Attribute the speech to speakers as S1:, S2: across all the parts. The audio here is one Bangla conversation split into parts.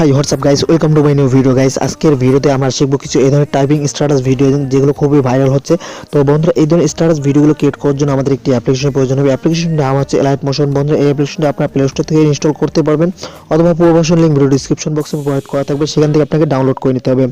S1: High WhatsApp guys, welcome to my new video guys. আজকের ভিডিওতে আমরা শিখবো কিছু এই ধরনের টাইপিং স্ট্যাটাস ভিডিও যেগুলো খুবই ভাইরাল হচ্ছে। তো বন্ধুরা, এই ধরনের স্ট্যাটাস ভিডিওগুলো ক্রিয়েট করার জন্য আমাদের একটি অ্যাপ্লিকেশনের প্রয়োজন হবে। অ্যাপ্লিকেশনের নাম হচ্ছে এলাইট মোশন। বন্ধুরা, এই অ্যাপ্লিকেশনটা আপনার প্লে স্টোর থেকে ইনস্টল করতে পারবেন অথবা প্রোভাইশন লিঙ্ক ভিডিও ডিসক্রিপশন বক্সে প্রোভাইড করা থাকবে, সেখান থেকে আপনাকে ডাউনলোড করে নিতে হবে।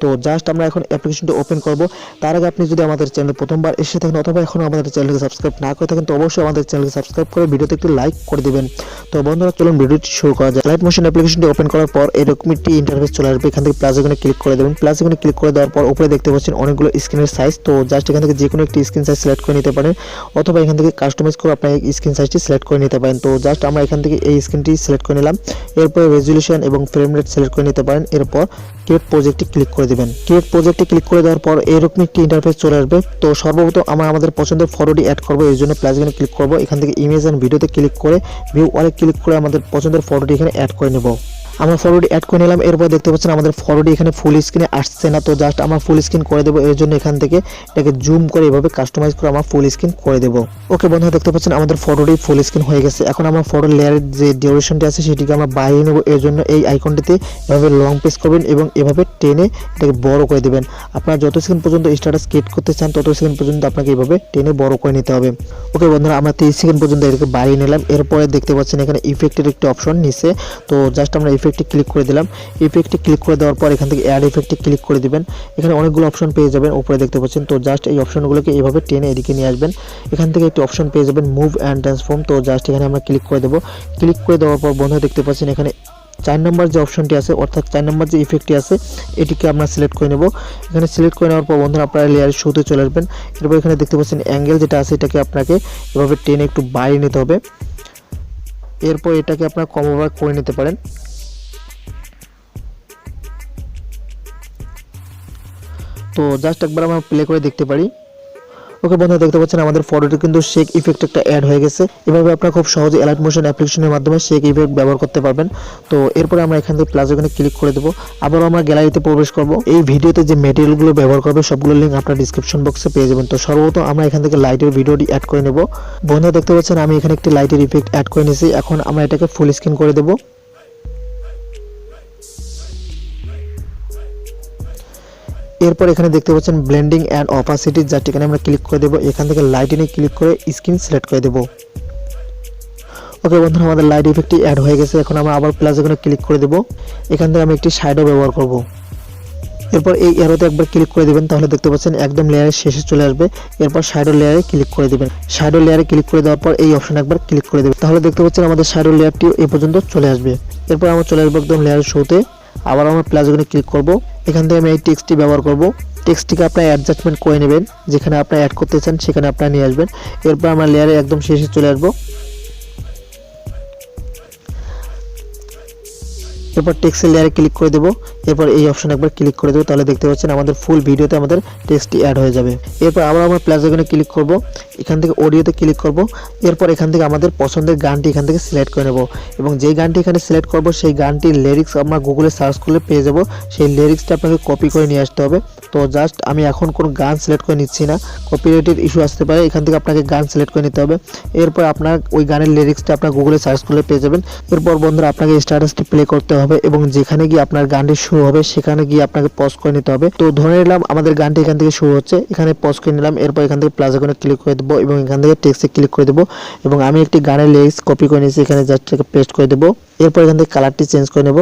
S1: তো জাস্ট আমরা এখন অ্যাপ্লিকেশনটা ওপেন করব। তার আগে আপনি যদি আমাদের চ্যানেলে প্রথমবার এসে থাকেন অথবা এখনও আমাদের চ্যানেলকে সাবস্ক্রাইব না করে থাকেন, তো অবশ্যই আমাদের চ্যানেলকে সাবস্ক্রাইব করে ভিডিওতে একটু লাইক করে দিবেন। তো বন্ধুরা, চলুন ভিডিওটি শুরু করা যায়। এলাইট মোশন অ্যাপ্লিকেশনটি ওপেন করার পর এরকম একটি ইন্টারফেস চলে আসবে। এখান থেকে প্লাস আইকনে ক্লিক করে দেবেন। প্লাস আইকনে ক্লিক করে দেওয়ার পর উপরে দেখতে পাচ্ছেন অনেকগুলো স্ক্রিনের সাইজ। তো জাস্ট এখান থেকে যে কোনো একটি স্ক্রিন সাইজ সিলেক্ট করে নিতে পারেন অথবা এখান থেকে কাস্টমাইজ করে আপনার স্ক্রিন সাইজটি সিলেক্ট করে নিতে পারেন। তো জাস্ট আমরা এখান থেকে এই স্ক্রিনটি সিলেক্ট করে নিলাম। এরপর রেজুলেশন এবং ফ্রেম রেট সিলেক্ট করে নিতে পারেন। এরপর ক্রিয়েট প্রজেক্টে ক্লিক করে দিবেন। ক্রিয়েট প্রজেক্টে ক্লিক করে দেওয়ার পর এরকম একটি ইন্টারফেস চলে আসবে। তো সর্বপ্রথম আমরা আমাদের পছন্দের ফটোটি অ্যাড করব, এর জন্য প্লাস আইকনে ক্লিক করব। এখান থেকে ইমেজ এন্ড ভিডিওতে ক্লিক করে ভিউ অলে ক্লিক করে আমাদের পছন্দের ফটোটি এখানে অ্যাড করে নেব। আমরা ফটোটি অ্যাড করে নিলাম। এরপর দেখতে পাচ্ছেন আমাদের ফটোটি এখানে ফুল স্ক্রিনে আসছে না। তো জাস্ট আমরা ফুল স্ক্রিন করে দেবো, এর জন্য এখান থেকে এটাকে জুম করে এভাবে কাস্টমাইজ করে আমরা ফুল স্ক্রিন করে দেবো। ওকে বন্ধুরা, দেখতে পাচ্ছেন আমাদের ফটোটি ফুল স্ক্রিন হয়ে গেছে। এখন আমরা ফটো লেয়ারের যে ডিউরেশনটি আছে সেটিকে আমরা বাড়িয়ে নেব। এর জন্য এই আইকনটিতে এভাবে লং প্রেস করবেন এবং এভাবে টেনে এটাকে বড় করে দেবেন। আপনারা যত সেকেন্ড পর্যন্ত স্ট্যাটাস ক্রিয়েট করতে চান তত সেকেন্ড পর্যন্ত আপনাকে এভাবে টেনে বড় করে নিতে হবে। ওকে বন্ধুরা, আমরা 30 সেকেন্ড পর্যন্ত এটাকে বাড়িয়ে নিলাম। এরপরে দেখতে পাচ্ছেন এখানে ইফেক্টের একটি অপশন নিচে। তো জাস্ট আমরা ইফেক্টে ক্লিক করে দিলাম। ইফেক্টে ক্লিক করে দেওয়ার পর এখান থেকে অ্যাড ইফেক্টে ক্লিক করে দিবেন। এখানে অনেকগুলো অপশন পেয়ে যাবেন, উপরে দেখতে পাচ্ছেন। তো জাস্ট এই অপশনগুলোকে এইভাবে টেনে এদিকে নিয়ে আসবেন। এখান থেকে একটি অপশন পেয়ে যাবেন মুভ অ্যান্ড ট্রান্সফর্ম। তো জাস্ট এখানে আমরা ক্লিক করে দেবো। ক্লিক করে দেওয়ার পর বন্ধুরা দেখতে পাচ্ছেন এখানে 4 নম্বর যে অপশনটি আছে, অর্থাৎ 4 নম্বর যে ইফেক্টটি আছে এটিকে আমরা সিলেক্ট করে নেব। এখানে সিলেক্ট করে নেওয়ার পর বন্ধুরা আপনারা লেয়ারের শুরুতে চলে আসবেন। এরপর এখানে দেখতে পাচ্ছেন অ্যাঙ্গেল যেটা আছে এটাকে আপনাকে এভাবে টেনে একটু বাড়িয়ে নিতে হবে। এরপর এটাকে আপনারা কম ওভার করে নিতে পারেন। তো জাস্ট একবার আমরা প্লে করে দেখতে পারি। ওকে বন্ধুরা, দেখতে পাচ্ছেন আমাদের ফটোটি কিন্তু শেক ইফেক্ট একটা অ্যাড হয়ে গেছে। এভাবে আপনারা খুব সহজে এলাইট মোশন অ্যাপ্লিকেশনের মাধ্যমে শেক ইফেক্ট ব্যবহার করতে পারবেন। তো এরপরে আমরা এখান থেকে প্লাস আইকনে ক্লিক করে দেবো। আবারও আমরা গ্যালারিতে প্রবেশ করব। এই ভিডিওতে যে ম্যাটেরিয়ালগুলো ব্যবহার করবে সবগুলো লিঙ্ক আপনার ডিসক্রিপশন বক্সে পেয়ে যাবেন। তো সর্বপ্রথম আমরা এখান থেকে লাইটের ভিডিওটি অ্যাড করে নেব। বন্ধুরা দেখতে পাচ্ছেন আমি এখানে একটি লাইটের ইফেক্ট অ্যাড করে নিয়েছি। এখন আমরা এটাকে ফুল স্ক্রিন করে দেবো। এরপর এখানে দেখতে পাচ্ছেন ব্লেন্ডিং অ্যান্ড অপাসিটি, জাস্ট এখানে আমরা ক্লিক করে দেবো। এখান থেকে লাইটিনে ক্লিক করে স্ক্রিন সিলেক্ট করে দেবো। ওকে বন্ধুরা, আমাদের লাইট ইফেক্টটি অ্যাড হয়ে গেছে। এখন আমরা আবার প্লাস এখানে ক্লিক করে দেবো। এখান থেকে আমি একটি শ্যাডো ব্যবহার করব। এরপর এই অ্যারোতে একবার ক্লিক করে দিবেন, তাহলে দেখতে পাচ্ছেন একদম লেয়ারের শেষে চলে আসবে। এরপর শ্যাডো লেয়ারে ক্লিক করে দিবেন। শ্যাডো লেয়ারে ক্লিক করে দেওয়ার পর এই অপশনে একবার ক্লিক করে দেবেন, তাহলে দেখতে পাচ্ছেন আমাদের শ্যাডো লেয়ারটিও এই পর্যন্ত চলে আসবে। এরপর আমরা চলে আসবো একদম লেয়ারের শুরুতে। আবার আমরা প্লাস আইকনে ক্লিক করব। এখান থেকে আমি এই টেক্সটটি ব্যবহার করব। টেক্সটটিকে আপনারা অ্যাডজাস্টমেন্ট করে নেবেন, যেখানে আপনারা অ্যাড করতে চান সেখানে আপনারা নিয়ে আসবেন। এরপর আমরা লেয়ারে একদম শেষে চলে আসবো। এরপর টেক্সটের লেয়ারে ক্লিক করে দেবো। এরপর এই অপশন একবার ক্লিক করে দেবো, তাহলে দেখতে পাচ্ছেন আমাদের ফুল ভিডিওতে আমাদের টেক্সটটি অ্যাড হয়ে যাবে। এরপর আবার আমরা প্লাস আইকনে ক্লিক করব। এখান থেকে অডিওতে ক্লিক করব। এরপর এখান থেকে আমাদের পছন্দের গানটি এখান থেকে সিলেক্ট করে নেব এবং যেই গানটি এখানে সিলেক্ট করব সেই গানটির লিরিক্স আমরা গুগলে সার্চ করলে পেয়ে যাব। সেই লিরিক্সটা আপনাকে কপি করে নিয়ে আসতে হবে। তো জাস্ট আমি এখন কোনো গান সিলেক্ট করে নিচ্ছি না, কপিরাইটের ইস্যু আসতে পারে। এখান থেকে আপনাকে গান সিলেক্ট করে নিতে হবে। এরপর আপনার ওই গানের লিরিক্সটা আপনার গুগলে সার্চ করলে পেয়ে যাবেন। এরপর বন্ধুরা আপনাকে স্ট্যাটাসটি প্লে করতে হবে এবং যেখানে গিয়ে আপনার গানটি শুরু হবে সেখানে গিয়ে আপনাকে পজ করে নিতে হবে। তো ধরে নিলাম আমাদের গানটি এখান থেকে শুরু হচ্ছে, এখানে পজ করে নিলাম। এরপর এখান থেকে প্লাস আইকনে ক্লিক করে দেবো এবং এখান থেকে টেক্সটে ক্লিক করে দেবো এবং আমি একটি গানের লিরিক্স কপি করে নিয়েছি, এখানে জাস্ট পেস্ট করে দেবো। এরপর এখান থেকে কালারটি চেঞ্জ করে নেব।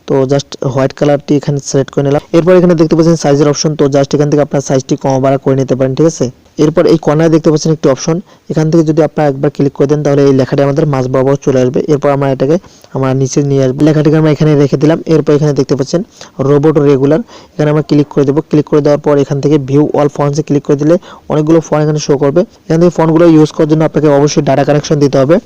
S1: তো জাস্ট হোয়াইট কালারটি এখানে সিলেক্ট করে নিলাম। এরপর এখানে দেখতে পাচ্ছেন সাইজের অপশন। তো জাস্ট এখান থেকে আপনার সাইজটি কম বাড়া করে নিতে পারেন, ঠিক আছে। এরপর এই কর্নারে দেখতে পাচ্ছেন একটি অপশন, এখান থেকে যদি আপনারা একবার ক্লিক করে দেন তাহলে এই লেখাটি আমাদের মাঝ বরাবর চলে আসবে। এরপর আমরা এটাকে আমরা নিচে নিয়ে আসবো, লেখাটিকে আমরা এখানে রেখে দিলাম। এরপর এখানে দেখতে পাচ্ছেন রোবট রেগুলার, এখানে আমরা ক্লিক করে দেবো। ক্লিক করে দেওয়ার পর এখান থেকে ভিউ অল ফন্টসে ক্লিক করে দিলে অনেকগুলো ফন্ট এখানে শো করবে। এখান থেকে ফন্টগুলো ইউজ করার জন্য আপনাকে অবশ্যই ডাটা কানেকশন দিতে হবে।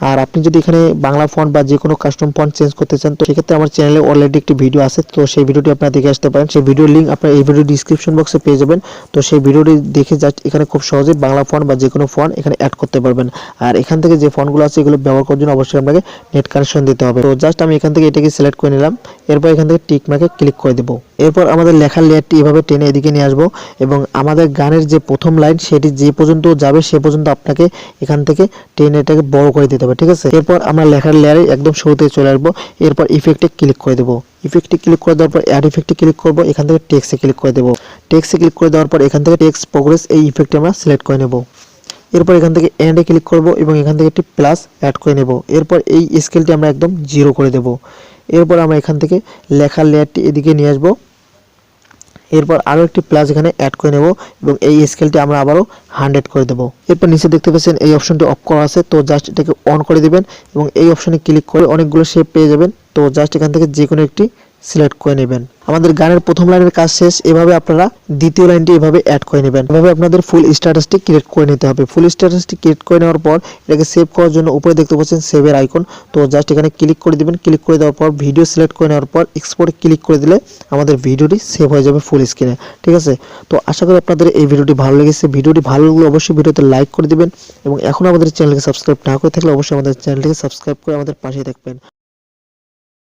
S1: আর আপনি যদি এখানে বাংলা ফন্ট বা যে কোনো কাস্টম ফন্ট চেঞ্জ করতে চান তো সেক্ষেত্রে আমার চ্যানেলে অলরেডি একটি ভিডিও আছে, তো সেই ভিডিওটি আপনারা দেখে আসতে পারেন। সেই ভিডিওর লিঙ্ক আপনারা এই ভিডিও ডিসক্রিপশন বক্সে পেয়ে যাবেন। তো সেই ভিডিওটি দেখে জাস্ট এখানে খুব সহজে বাংলা ফন্ট বা যে কোনো ফন্ট এখানে অ্যাড করতে পারবেন। আর এখান থেকে যে ফন্টগুলো আছে এগুলো ব্যবহার করার জন্য অবশ্যই আপনাকে নেট কানেকশন দিতে হবে। তো জাস্ট আমি এখান থেকে এটাকে সিলেক্ট করে নিলাম, এরপর এখান থেকে টিক মার্কে ক্লিক করে দেব। এরপর আমাদের লেখার লেয়ারটি এভাবে টেনে এদিকে নিয়ে আসবো এবং আমাদের গানের যে প্রথম লাইন সেটি যে পর্যন্ত যাবে সে পর্যন্ত আপনাকে এখান থেকে টেনে এটাকে বড় করে দিতে হবে, ঠিক আছে। এরপর আমরা লেখার লেয়ারে একদম শুরুতে চলে আসবো, এরপর ইফেক্টে ক্লিক করে দেবো। ইফেক্টে ক্লিক করে দেওয়ার পর অ্যাড ইফেক্টে ক্লিক করব, এখান থেকে টেক্সটে ক্লিক করে দেবো। টেক্সটে ক্লিক করে দেওয়ার পর এখান থেকে টেক্সট প্রোগ্রেস এই ইফেক্টটি আমরা সিলেক্ট করে নেব। এরপর এখান থেকে এন্ডে ক্লিক করব এবং এখান থেকে একটি প্লাস অ্যাড করে নেব। এরপর এই স্কেলটি আমরা একদম 0 করে দেব। এরপর আমরা এখান থেকে লেখার লেয়ারটি এদিকে নিয়ে আসবো, এরপর আরও একটি প্লাস এখানে অ্যাড করে নেব এবং এই স্কেলটি আমরা আবারও 100 করে দেব। এরপর নিচে দেখতে পাচ্ছেন এই অপশনটি অফ করা আছে, তো জাস্ট এটাকে অন করে দিবেন এবং এই অপশনে ক্লিক করে অনেকগুলো শেপ পেয়ে যাবেন। তো জাস্ট এখান থেকে যে কোনো একটি সিলেক্ট করে নেবেন। আমাদের গানের প্রথম লাইনের কাজ শেষ। এভাবে আপনারা দ্বিতীয় লাইনটি এভাবে অ্যাড করে নেবেন। এভাবে আপনাদের ফুল স্ট্যাটাসটি ক্রিয়েট করে নিতে হবে। ফুল স্ট্যাটাসটি ক্রিয়েট করে নেওয়ার পর এটাকে সেভ করার জন্য উপরে দেখতে পাচ্ছেন সেভের আইকন, তো জাস্ট এখানে ক্লিক করে দিবেন। ক্লিক করে দেওয়ার পর ভিডিও সিলেক্ট করে নেওয়ার পর এক্সপোর্টে ক্লিক করে দিলে আমাদের ভিডিওটি সেভ হয়ে যাবে ফুল স্ক্রিনে, ঠিক আছে। তো আশা করি আপনাদের এই ভিডিওটি ভালো লেগেছে। ভিডিওটি ভালো লাগলে অবশ্যই ভিডিওতে লাইক করে দিবেন এবং এখন আমাদের চ্যানেলকে সাবস্ক্রাইব না করে থাকলে অবশ্যই আমাদের চ্যানেলটিকে সাবস্ক্রাইব করে আমাদের পাশেই থাকবেন।